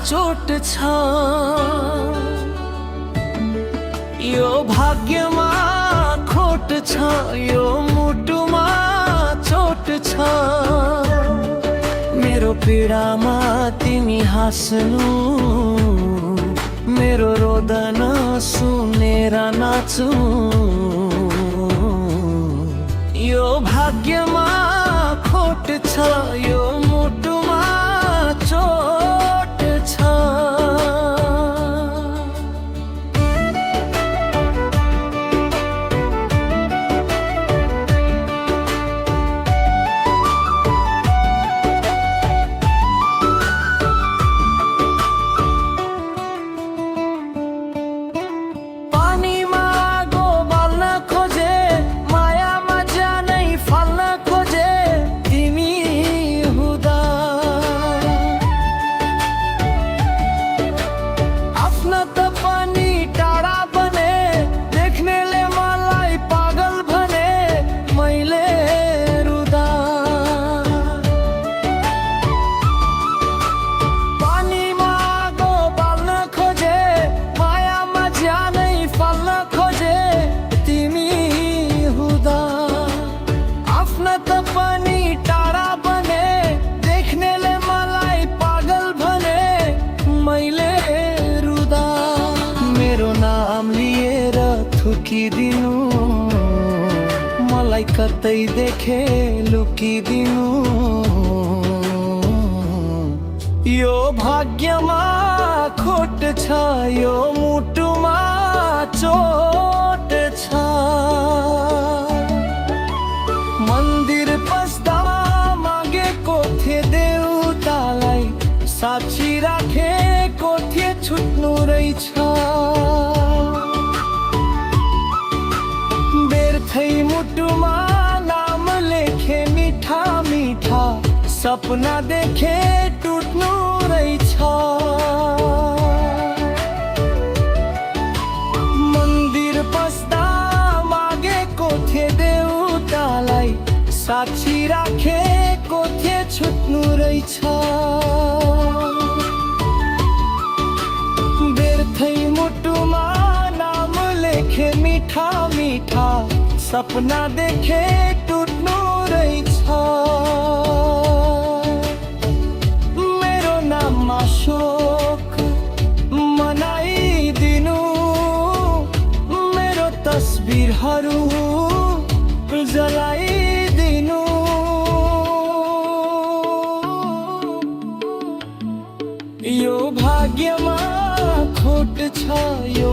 चोट छ, यो भाग्यमा खोट छ, यो मुटुमा चोट छ। मेरो पीडामा तिमी हाँस्नु, मेरो रोदन सुनेर नाच्नु। यो भाग्यमा खोट छ, यो मुटुमा चोट छ। थुकिदिनु, मलाई कतै देखे लुकिदिनु। यो भाग्यमा खोट छ, यो मुटुमा चोट छ। मन्दिर पस्दा मागेको थिए देउतालाई, साक्षी राखेको थिए छुट्नु रहेछ। मुटुमा नाम लेखे मीठा मीठा, सपना देखे टुट्नु रहेछ। मन्दिर पस्दा मागेको थिए देउतालाई, साक्षी राखेको थिए छुट्नु रहेछ। व्यर्थै मुटुमा नाम लेखे मीठा मीठा, सपना देखे टुट्नु रहेछ। मेरो नाममा शोक मनाइदिनु, मेरो तस्बिरहरू जलाइदिनु। यो भाग्यमा खोट छ, यो